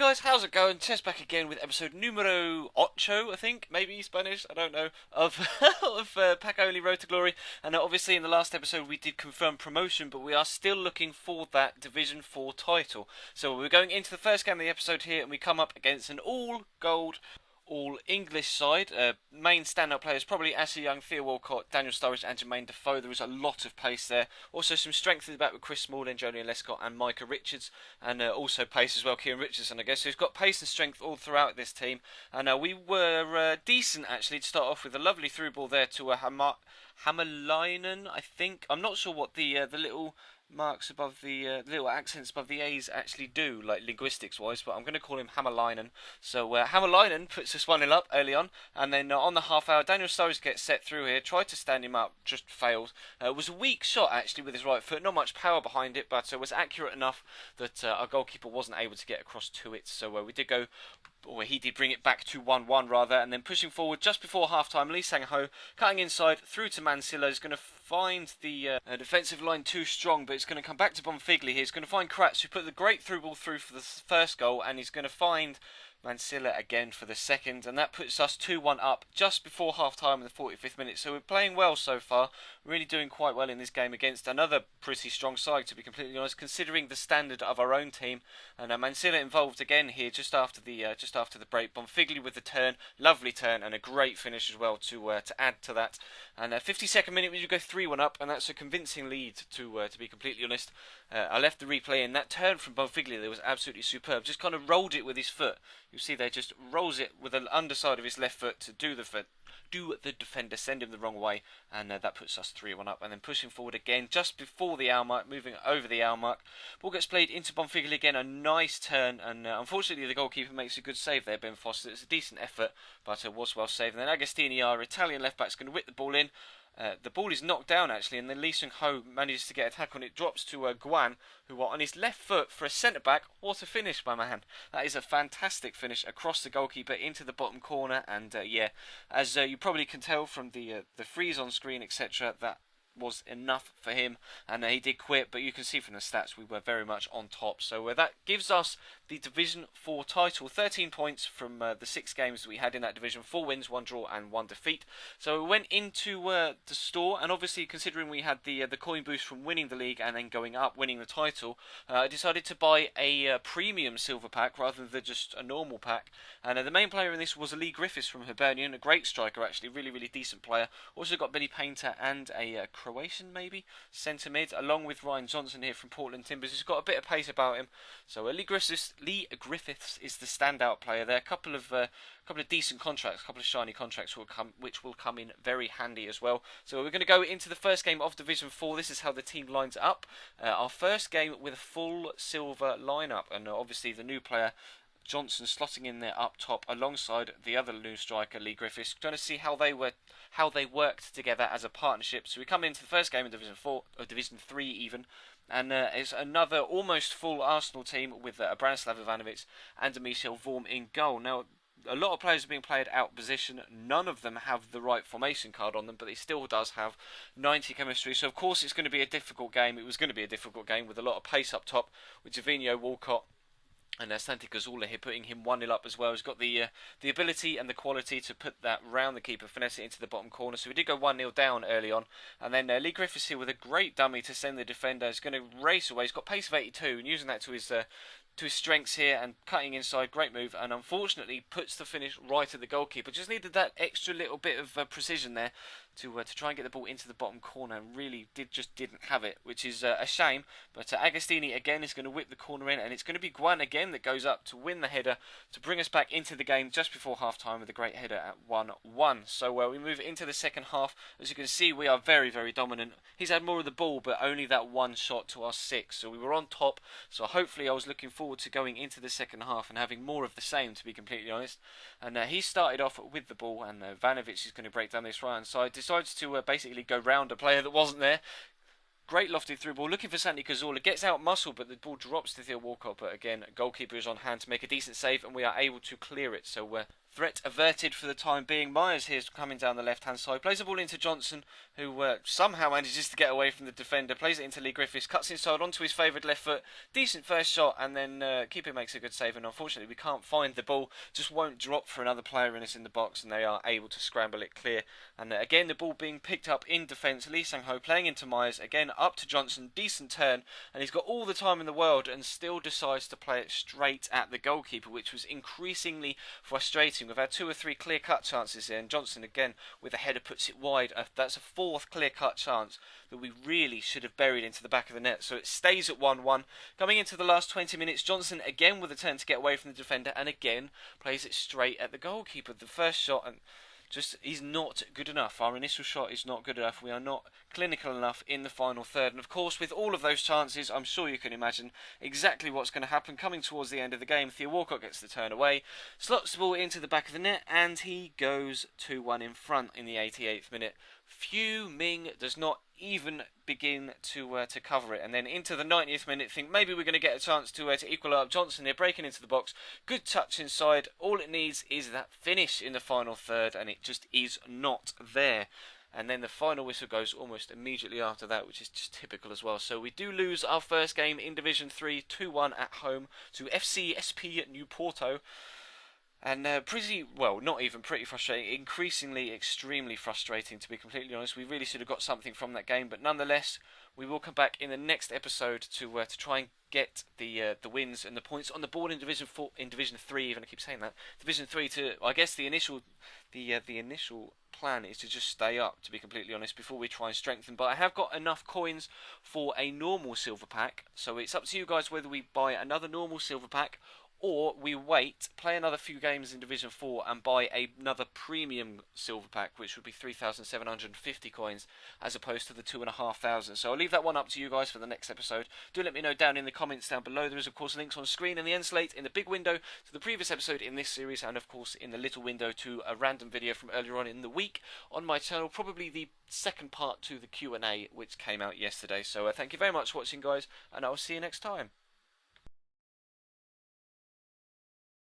guys, how's it going? Tess back again with episode numero ocho, I think, maybe Spanish, I don't know, of Pack Only Road to Glory. And obviously in the last episode we did confirm promotion, but we are still looking for that Division 4 title. So we're going into the first game of the episode here, and we come up against an all-gold, all-English side. Main standout players probably Ashley Young, Theo Walcott, Daniel Sturridge and Jermaine Defoe. There is a lot of pace there. Also some strength in the back with Chris Smalling, Jolyon Lescott and Micah Richards. And also pace as well, Kieran Richardson, I guess. So he's got pace and strength all throughout this team. And we were decent, actually, to start off with. A lovely through ball there to Hammerleinen, I think. I'm not sure what the little marks above the little accents above the A's actually do, like linguistics wise, but I'm going to call him Hammerleinen. So Hammerleinen puts us 1-0 up early on, and then on the half hour Daniel Sturridge gets set through here, tried to stand him up, just failed. It was a weak shot actually with his right foot, not much power behind it, but was accurate enough that our goalkeeper wasn't able to get across to it. So we did go, or he did bring it back to 1-1 rather, and then pushing forward just before half time, Lee Sang-ho cutting inside through to Mansilla is going to find the defensive line too strong, but it's going to come back to Bonfigli here. He's going to find Kratz, who put the great through ball through for the first goal, and he's going to find Mansilla again for the second, and that puts us 2-1 up just before half time in the 45th minute. So we're playing well so far, really doing quite well in this game against another pretty strong side, to be completely honest, considering the standard of our own team. And Mansilla involved again here just after the break. Bonfigli with the turn, lovely turn, and a great finish as well to add to that. And 52nd minute we go 3-1 up, and that's a convincing lead to be completely honest. I left the replay in. That turn from Bonfigli there was absolutely superb. Just kind of rolled it with his foot. You see there, just rolls it with the underside of his left foot to do the defender, send him the wrong way, and that puts us 3-1 up. And then pushing forward again just before the hour mark, moving over the hour mark. Ball gets played into Bonfigli again, a nice turn, and unfortunately the goalkeeper makes a good save there, Ben Foster. It's a decent effort, but it was well saved. And then Agostini, our Italian left back, is going to whip the ball in. The ball is knocked down actually, and then Lee Sung-ho manages to get a tackle on it. Drops to Guan, who on his left foot for a centre back. What a finish, my man! That is a fantastic finish across the goalkeeper into the bottom corner. And yeah, as you probably can tell from the freeze on screen, etc., that was enough for him, and he did quit, but you can see from the stats we were very much on top. So that gives us the Division 4 title, 13 points from the 6 games that we had in that division, 4 wins, 1 draw and 1 defeat. So we went into the store, and obviously considering we had the coin boost from winning the league and then going up, winning the title, I decided to buy a premium silver pack rather than just a normal pack. And the main player in this was Lee Griffiths from Hibernian, a great striker actually, really decent player. Also got Billy Painter and a Croatian maybe centre mid, along with Ryan Johnson here from Portland Timbers. He's got a bit of pace about him. So Lee Griffiths is the standout player there. A couple of decent contracts, a couple of shiny contracts which will come in very handy as well. So we're going to go into the first game of Division 4. This is how the team lines up. Our first game with a full silver lineup, and obviously the new player Johnson slotting in there up top alongside the other new striker Lee Griffiths. Trying to see how they worked together as a partnership. So we come into the first game in Division 4 or Division 3 even, and it's another almost full Arsenal team with Branislav Ivanovic and Michel Vorm in goal. Now, a lot of players are being played out of position. None of them have the right formation card on them, but he still does have 90 chemistry. So of course it's going to be a difficult game. It was going to be a difficult game with a lot of pace up top with Javinho, Walcott and Santi Cazorla here putting him 1-0 up as well. He's got the ability and the quality to put that round the keeper, finesse it into the bottom corner. So we did go 1-0 down early on. And then Lee Griffiths here with a great dummy to send the defender. He's going to race away. He's got pace of 82 and using that to his strengths here and cutting inside. Great move, and unfortunately puts the finish right at the goalkeeper. Just needed that extra little bit of precision there to try and get the ball into the bottom corner, and really didn't have it, which is a shame. But Agostini again is going to whip the corner in, and it's going to be Guan again that goes up to win the header to bring us back into the game just before half time with a great header at 1-1. So we move into the second half. As you can see, we are very dominant. He's had more of the ball, but only that one shot to our 6. So we were on top. So hopefully I was looking forward to going into the second half and having more of the same, to be completely honest. And he started off with the ball, and Ivanovic is going to break down this right hand side. Decides to basically go round a player that wasn't there. Great lofted through ball, looking for Santi Cazorla, gets out muscle, but the ball drops to Theo Walcott. But again, goalkeeper is on hand to make a decent save, and we are able to clear it. So Threat averted for the time being. Myers here's coming down the left-hand side. Plays the ball into Johnson, who somehow manages to get away from the defender. Plays it into Lee Griffiths. Cuts inside onto his favoured left foot. Decent first shot, and then keeper makes a good save. And unfortunately, we can't find the ball. Just won't drop for another player in us in the box, and they are able to scramble it clear. And again, the ball being picked up in defence. Lee Sang-ho playing into Myers. Again, up to Johnson. Decent turn, and he's got all the time in the world and still decides to play it straight at the goalkeeper, which was increasingly frustrating. We've had 2 or 3 clear-cut chances here, and Johnson again with a header puts it wide. That's a 4th clear-cut chance that we really should have buried into the back of the net. So it stays at 1-1. Coming into the last 20 minutes, Johnson again with a turn to get away from the defender, and again plays it straight at the goalkeeper. The first shot, and just he's not good enough. Our initial shot is not good enough. We are not clinical enough in the final third. And of course, with all of those chances, I'm sure you can imagine exactly what's going to happen. Coming towards the end of the game, Theo Walcott gets the turn away, slots the ball into the back of the net, and he goes 2-1 in front in the 88th minute. Fuming, does not even begin to cover it, and then into the 90th minute, think maybe we're going to get a chance to equal up. Johnson here breaking into the box, good touch inside. All it needs is that finish in the final third, and it just is not there. And then the final whistle goes almost immediately after that, which is just typical as well. So we do lose our first game in Division 3, 2-1 at home to FC SP New Porto. And pretty, well, not even pretty frustrating, increasingly extremely frustrating, to be completely honest. We really should have got something from that game, but nonetheless, we will come back in the next episode to try and get the wins and the points on the board in Division 4, in Division 3, even I keep saying that, Division 3 to, I guess the initial plan is to just stay up, to be completely honest, before we try and strengthen. But I have got enough coins for a normal silver pack, so it's up to you guys whether we buy another normal silver pack or we wait, play another few games in Division 4 and buy another premium silver pack, which would be 3,750 coins as opposed to the 2,500. So I'll leave that one up to you guys for the next episode. Do let me know down in the comments down below. There is of course links on screen in the end slate, in the big window to the previous episode in this series, and of course in the little window to a random video from earlier on in the week on my channel, probably the second part to the Q&A which came out yesterday. So thank you very much for watching guys, and I'll see you next time.